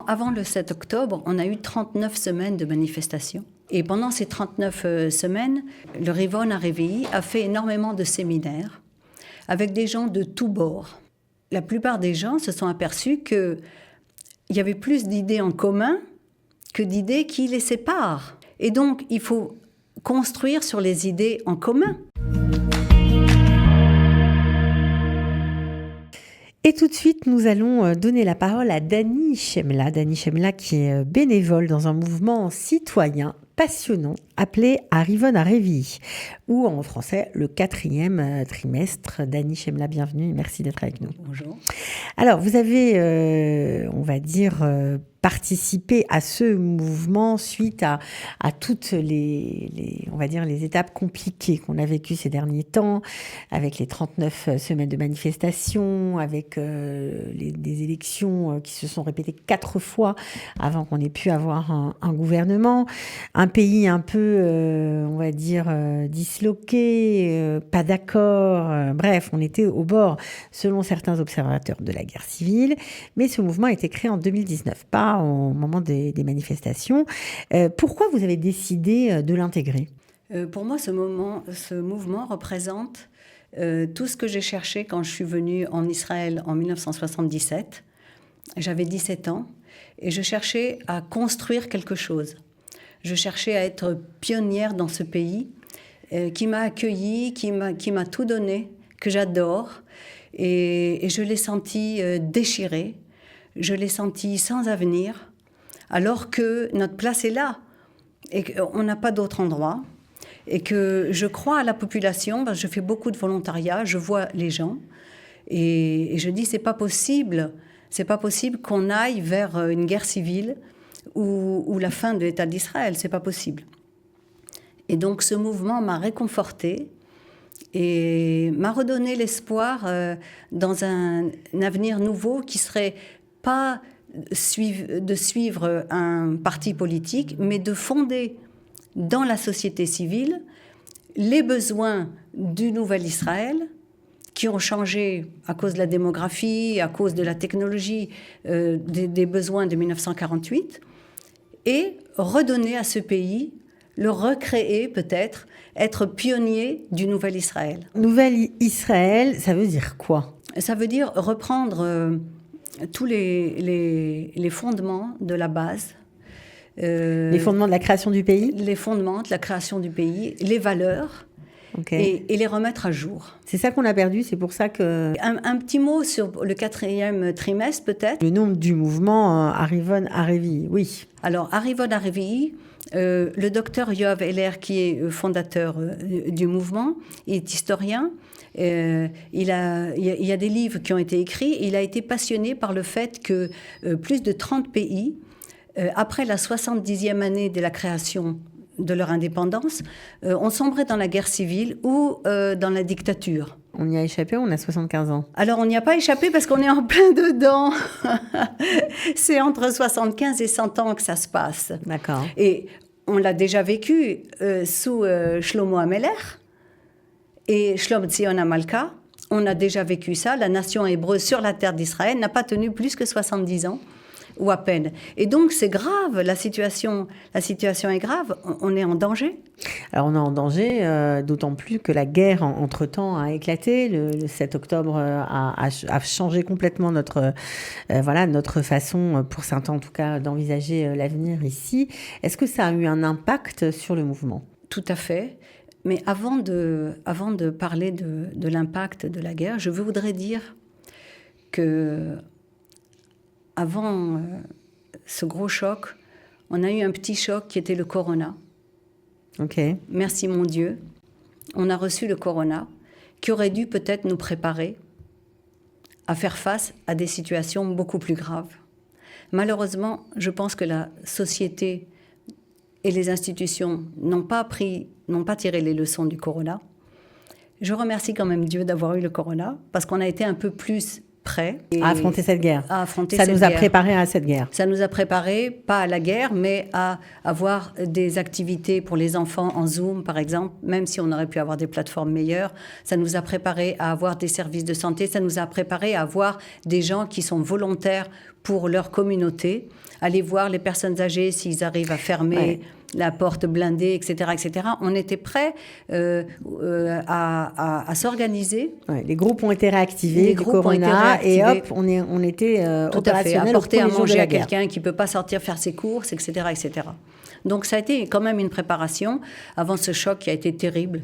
avant le 7 octobre, on a eu 39 semaines de manifestations. Et pendant ces 39 semaines, le Rivon Arevi a fait énormément de séminaires avec des gens de tous bords. La plupart des gens se sont aperçus qu'il y avait plus d'idées en commun que d'idées qui les séparent. Et donc, il faut construire sur les idées en commun. Et tout de suite, nous allons donner la parole à Dani Chemla. Dani Chemla qui est bénévole dans un mouvement citoyen passionnant appelé Arivon Arevi, ou en français le 4e trimestre. Dani Chemla, bienvenue et merci d'être avec nous. Bonjour. Alors, vous avez, on va dire, participé à ce mouvement suite à toutes on va dire, les étapes compliquées qu'on a vécues ces derniers temps, avec les 39 semaines de manifestations, avec des élections qui se sont répétées 4 fois avant qu'on ait pu avoir un gouvernement, un pays un peu, on va dire, disloqué, pas d'accord, bref, on était au bord, selon certains observateurs, de la guerre civile, mais ce mouvement a été créé en 2019, pas au moment des manifestations. Pourquoi vous avez décidé de l'intégrer ? Pour moi, ce mouvement représente tout ce que j'ai cherché quand je suis venue en Israël en 1977. J'avais 17 ans et je cherchais à construire quelque chose. Je cherchais à être pionnière dans ce pays qui m'a accueillie, qui m'a tout donné, que j'adore. Et je l'ai senti déchiré, je l'ai senti sans avenir, alors que notre place est là et qu'on n'a pas d'autre endroit. Et que je crois à la population, parce que je fais beaucoup de volontariat, je vois les gens, et je dis c'est pas possible qu'on aille vers une guerre civile ou la fin de l'État d'Israël, c'est pas possible. Et donc ce mouvement m'a réconfortée et m'a redonné l'espoir dans un avenir nouveau qui serait pas de suivre un parti politique, mais de fonder dans la société civile les besoins du nouvel Israël qui ont changé à cause de la démographie, à cause de la technologie, des besoins de 1948, et redonner à ce pays, le recréer peut-être, être pionnier du nouvel Israël. Nouvel Israël, ça veut dire quoi ? Ça veut dire reprendre tous les fondements de la base. Les fondements de la création du pays ? Les fondements de la création du pays, les valeurs, et les remettre à jour. C'est ça qu'on a perdu, c'est pour ça que... Un petit mot sur le 4e trimestre, peut-être. Le nom du mouvement, Arivon Arevi, oui. Alors, Arivon Arevi, le docteur Yoav Heller, qui est fondateur du mouvement, il est historien. Il y a des livres qui ont été écrits. Il a été passionné par le fait que plus de 30 pays, après la 70e année de la création de leur indépendance, ont sombré dans la guerre civile ou dans la dictature. On y a échappé, on a 75 ans. Alors, on n'y a pas échappé parce qu'on est en plein dedans. C'est entre 75 et 100 ans que ça se passe. D'accord. Et on l'a déjà vécu sous Shlomo Ameler et Shlom Tzion HaMalka. On a déjà vécu ça. La nation hébreu sur la terre d'Israël n'a pas tenu plus que 70 ans. Ou à peine. Et donc, c'est grave, la situation est grave, on est en danger. Alors, on est en danger, d'autant plus que la guerre, entre-temps, a éclaté. Le 7 octobre a changé complètement notre façon, pour certains en tout cas, d'envisager l'avenir ici. Est-ce que ça a eu un impact sur le mouvement ? Tout à fait. Mais avant de parler de l'impact de la guerre, je voudrais dire que avant ce gros choc, on a eu un petit choc qui était le corona. Ok. Merci mon Dieu. On a reçu le corona qui aurait dû peut-être nous préparer à faire face à des situations beaucoup plus graves. Malheureusement, je pense que la société et les institutions n'ont pas tiré les leçons du corona. Je remercie quand même Dieu d'avoir eu le corona parce qu'on a été un peu plus prêts à affronter cette guerre. À affronter Ça cette nous a guerre. préparés à cette guerre. Ça nous a préparés, pas à la guerre, mais à avoir des activités pour les enfants en Zoom, par exemple, même si on aurait pu avoir des plateformes meilleures. Ça nous a préparés à avoir des services de santé. Ça nous a préparés à avoir des gens qui sont volontaires pour leur communauté, aller voir les personnes âgées s'ils arrivent à fermer la porte blindée, etc., etc. On était prêts à s'organiser. Ouais, les groupes ont été réactivés du Corona et hop, on était opérationnels. Apporter à manger à quelqu'un qui ne peut pas sortir faire ses courses, etc., etc. Donc ça a été quand même une préparation avant ce choc qui a été terrible.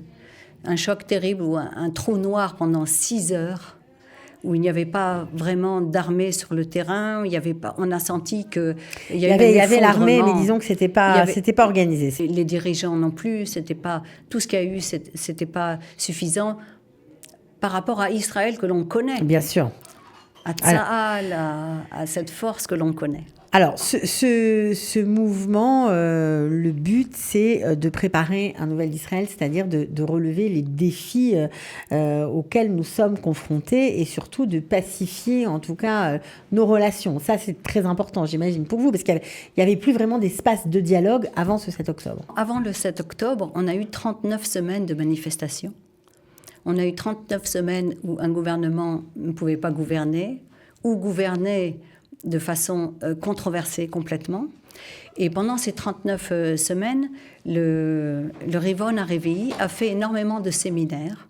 Un choc terrible ou un trou noir pendant 6 heures où il n'y avait pas vraiment d'armée sur le terrain, on a senti qu'il y avait l'armée, mais disons que c'était pas organisé. Les dirigeants non plus, c'était pas tout ce qu'il y a eu, c'était pas suffisant par rapport à Israël que l'on connaît. Bien sûr. À Tsahal, à cette force que l'on connaît. Alors, ce mouvement, le but, c'est de préparer un nouvel Israël, c'est-à-dire de relever les défis auxquels nous sommes confrontés et surtout de pacifier, en tout cas, nos relations. Ça, c'est très important, j'imagine, pour vous, parce qu'il n'y avait plus vraiment d'espace de dialogue avant ce 7 octobre. Avant le 7 octobre, on a eu 39 semaines de manifestations. On a eu 39 semaines où un gouvernement ne pouvait pas gouverner, ou gouverner de façon controversée complètement. Et pendant ces 39 semaines, le Rivon Arevi a fait énormément de séminaires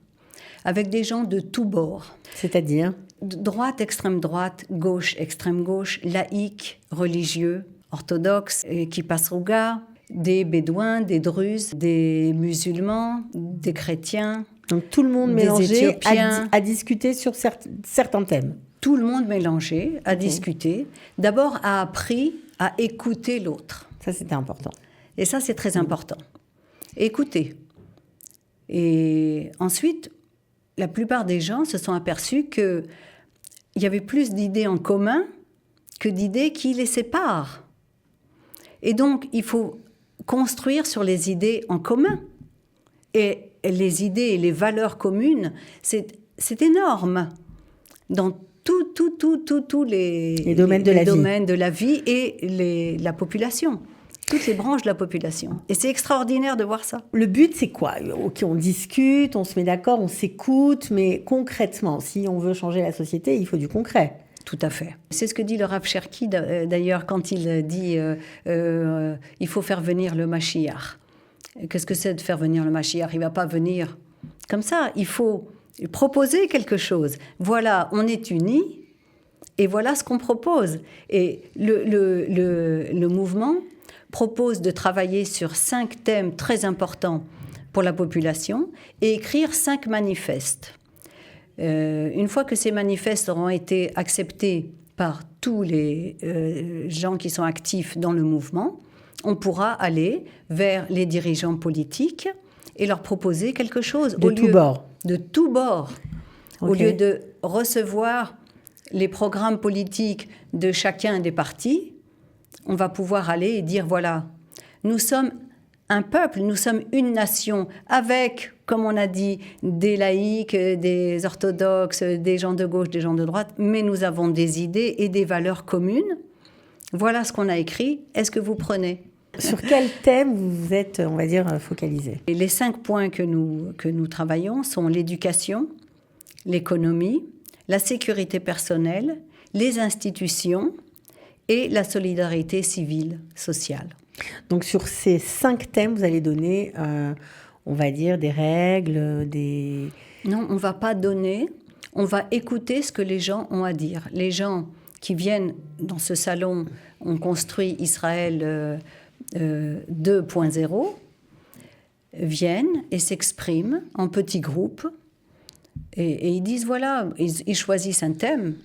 avec des gens de tous bords. C'est-à-dire ? Droite, extrême droite, gauche, extrême gauche, laïcs, religieux, orthodoxes, Kippa-Sruga, des bédouins, des druzes, des musulmans, des chrétiens. Donc tout le monde mélangé à discuter sur certains thèmes. Tout le monde mélangé a discuté. D'abord, a appris à écouter l'autre. Ça, c'était important. Et ça, c'est très important. Écouter. Et ensuite, la plupart des gens se sont aperçus qu'il y avait plus d'idées en commun que d'idées qui les séparent. Et donc, il faut construire sur les idées en commun. Et les idées et les valeurs communes, c'est énorme. Dans tous les domaines de la vie et la population. Toutes les branches de la population. Et c'est extraordinaire de voir ça. Le but, c'est quoi ? Ok, on discute, on se met d'accord, on s'écoute, mais concrètement, si on veut changer la société, il faut du concret. Tout à fait. C'est ce que dit le Rav Cherki, d'ailleurs, quand il dit il faut faire venir le Mashiach. Qu'est-ce que c'est de faire venir le Mashiach ? Il ne va pas venir comme ça. Il faut proposer quelque chose. Voilà, on est unis et voilà ce qu'on propose. Et le mouvement propose de travailler sur 5 thèmes très importants pour la population et écrire 5 manifestes. Une fois que ces manifestes auront été acceptés par tous les gens qui sont actifs dans le mouvement, on pourra aller vers les dirigeants politiques et leur proposer quelque chose. De tous bords. De tous bords. Okay. Au lieu de recevoir les programmes politiques de chacun des partis, on va pouvoir aller et dire, voilà, nous sommes un peuple, nous sommes une nation, avec, comme on a dit, des laïcs, des orthodoxes, des gens de gauche, des gens de droite, mais nous avons des idées et des valeurs communes. Voilà ce qu'on a écrit. Est-ce que vous prenez ? Sur quel thème vous êtes, on va dire, focalisé ? Et les 5 points que nous travaillons sont l'éducation, l'économie, la sécurité personnelle, les institutions et la solidarité civile, sociale. Donc sur ces 5 thèmes, vous allez donner, on va dire, des règles, des... Non, on ne va pas donner, on va écouter ce que les gens ont à dire. Les gens qui viennent dans ce salon, on construit Israël 2.0, viennent et s'expriment en petits groupes et ils disent, voilà, ils choisissent un thème.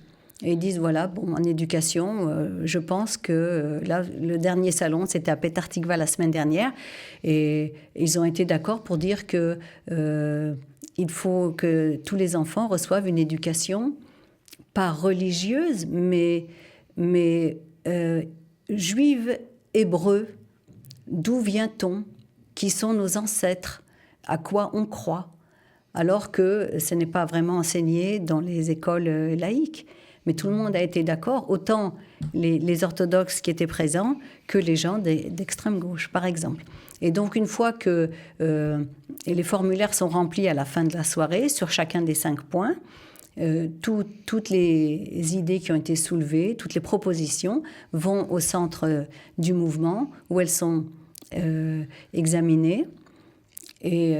Et ils disent, voilà, bon, en éducation, je pense que là, le dernier salon, c'était à Petah Tikva la semaine dernière, et ils ont été d'accord pour dire que il faut que tous les enfants reçoivent une éducation, pas religieuse, mais juive, hébreu. D'où vient-on ? Qui sont nos ancêtres ? À quoi on croit ? Alors que ce n'est pas vraiment enseigné dans les écoles laïques. mais tout le monde a été d'accord, autant les orthodoxes qui étaient présents que les gens d'extrême gauche, par exemple. Et donc, une fois que les formulaires sont remplis à la fin de la soirée, sur chacun des 5 points, toutes les idées qui ont été soulevées, toutes les propositions vont au centre du mouvement où elles sont examinées. Et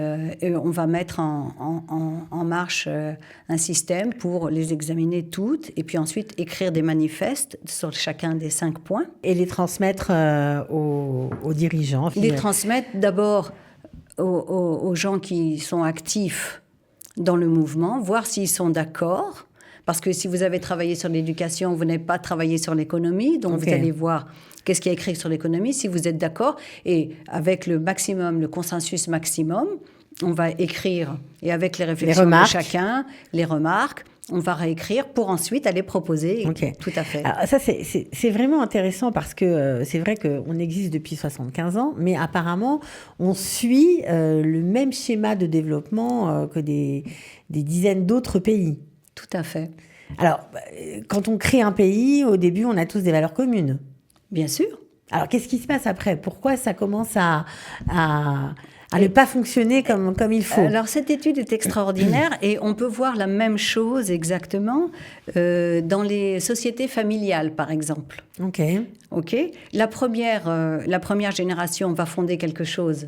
on va mettre en marche un système pour les examiner toutes et puis ensuite écrire des manifestes sur chacun des 5 points. Et les transmettre aux dirigeants. Les transmettre d'abord aux gens qui sont actifs dans le mouvement, voir s'ils sont d'accord. Parce que si vous avez travaillé sur l'éducation, vous n'avez pas travaillé sur l'économie. Donc, Vous allez voir qu'est-ce qui est écrit sur l'économie, si vous êtes d'accord. Et avec le consensus maximum, on va écrire. Et avec les réflexions de chacun, les remarques, on va réécrire pour ensuite aller proposer. Tout à fait. Alors, ça, c'est vraiment intéressant parce que c'est vrai qu'on existe depuis 75 ans, mais apparemment, on suit le même schéma de développement que des dizaines d'autres pays. Tout à fait. Alors, quand on crée un pays, au début, on a tous des valeurs communes. Bien sûr. Alors, qu'est-ce qui se passe après? Pourquoi ça commence à ne pas fonctionner comme il faut? Alors, cette étude est extraordinaire et on peut voir la même chose exactement dans les sociétés familiales, par exemple. OK. La première génération va fonder quelque chose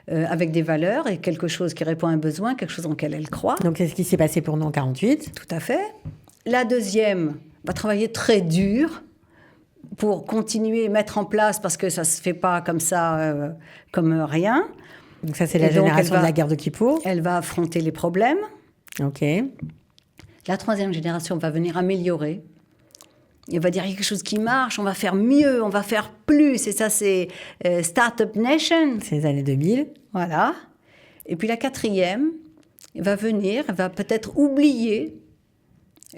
avec des valeurs et quelque chose qui répond à un besoin, quelque chose en lequel elle croit. Donc, c'est ce qui s'est passé pour nous en 48. Tout à fait. La deuxième va travailler très dur pour continuer à mettre en place, parce que ça ne se fait pas comme ça, comme rien. Donc ça, c'est la génération de la guerre de Kippour. Elle va affronter les problèmes. OK. La troisième génération va venir améliorer. Elle va dire, il y a quelque chose qui marche, on va faire mieux, on va faire plus. Et ça, c'est Startup Nation. C'est les années 2000. Voilà. Et puis la quatrième va venir, elle va peut-être oublier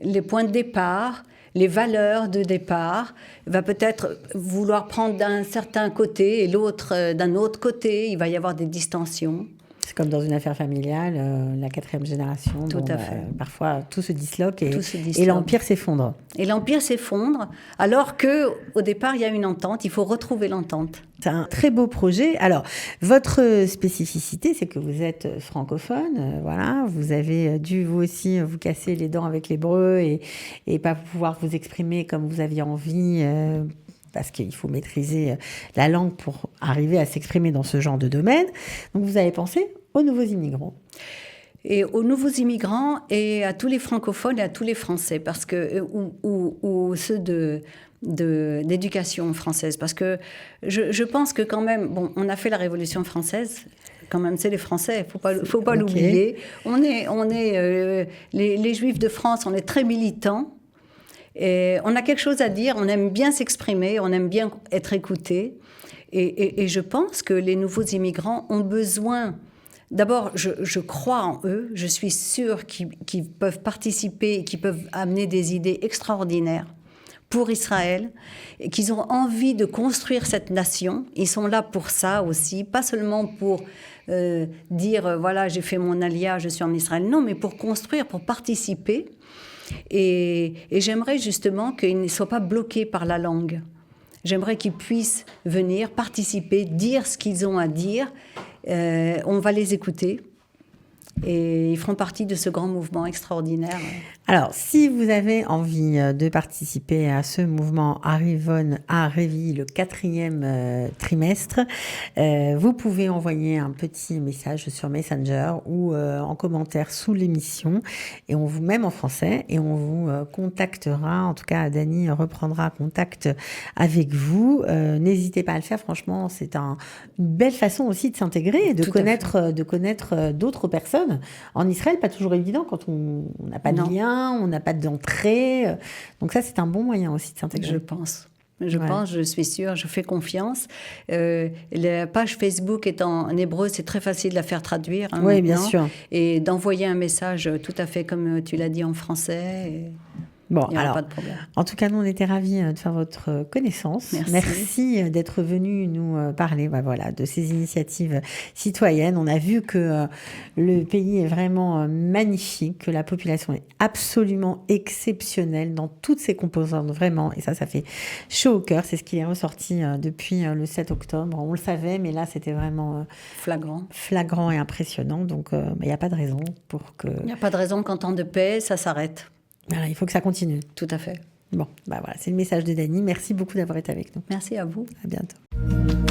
les points de départ, les valeurs de départ, va peut-être vouloir prendre d'un certain côté et l'autre d'un autre côté. Il va y avoir des distensions. C'est comme dans une affaire familiale, la quatrième génération. Tout à fait. Parfois, tout se disloque et l'empire s'effondre. Et l'empire s'effondre, alors qu'au départ, il y a une entente. Il faut retrouver l'entente. C'est un très beau projet. Alors, votre spécificité, c'est que vous êtes francophone. Voilà, vous avez dû, vous aussi, vous casser les dents avec l'hébreu et pas pouvoir vous exprimer comme vous aviez envie, parce qu'il faut maîtriser la langue pour arriver à s'exprimer dans ce genre de domaine. Donc, vous avez pensé aux nouveaux immigrants. Et aux nouveaux immigrants et à tous les francophones et à tous les Français, parce que, ou ceux d'éducation française. Parce que je pense que quand même, bon, on a fait la Révolution française, quand même, c'est les Français, faut pas l'oublier. On est les Juifs de France, on est très militants. Et on a quelque chose à dire, on aime bien s'exprimer, on aime bien être écouté. Et je pense que les nouveaux immigrants ont besoin... D'abord, je crois en eux, je suis sûre qu'ils peuvent participer, qu'ils peuvent amener des idées extraordinaires pour Israël, et qu'ils ont envie de construire cette nation. Ils sont là pour ça aussi, pas seulement pour dire, voilà, j'ai fait mon alia, je suis en Israël. Non, mais pour construire, pour participer. Et j'aimerais justement qu'ils ne soient pas bloqués par la langue. J'aimerais qu'ils puissent venir, participer, dire ce qu'ils ont à dire. On va les écouter et ils feront partie de ce grand mouvement extraordinaire. Alors, si vous avez envie de participer à ce mouvement Arrivon à Révi, le 4e trimestre, vous pouvez envoyer un petit message sur Messenger ou en commentaire sous l'émission, et on vous, même en français, et on vous contactera. En tout cas, Dany reprendra contact avec vous. N'hésitez pas à le faire. Franchement, c'est une belle façon aussi de s'intégrer et de connaître d'autres personnes. En Israël, pas toujours évident quand on n'a pas de lien, on n'a pas d'entrée. Donc ça, c'est un bon moyen aussi de s'intégrer. Je pense, je suis sûre, je fais confiance. La page Facebook est en hébreu, c'est très facile de la faire traduire. Oui, bien sûr. Et d'envoyer un message tout à fait comme tu l'as dit en français. Bon, Il n'y aura alors, pas de problème. en tout cas, nous, on était ravis de faire votre connaissance. Merci. Merci d'être venu nous parler voilà, de ces initiatives citoyennes. On a vu que le pays est vraiment magnifique, que la population est absolument exceptionnelle dans toutes ses composantes, vraiment. Et ça fait chaud au cœur. C'est ce qui est ressorti depuis le 7 octobre. On le savait, mais là, c'était vraiment flagrant et impressionnant. Donc, il n'y a pas de raison pour que... Il n'y a pas de raison qu'en temps de paix, ça s'arrête. Voilà, il faut que ça continue. Tout à fait. Bon, voilà, c'est le message de Dany. Merci beaucoup d'avoir été avec nous. Merci à vous. À bientôt.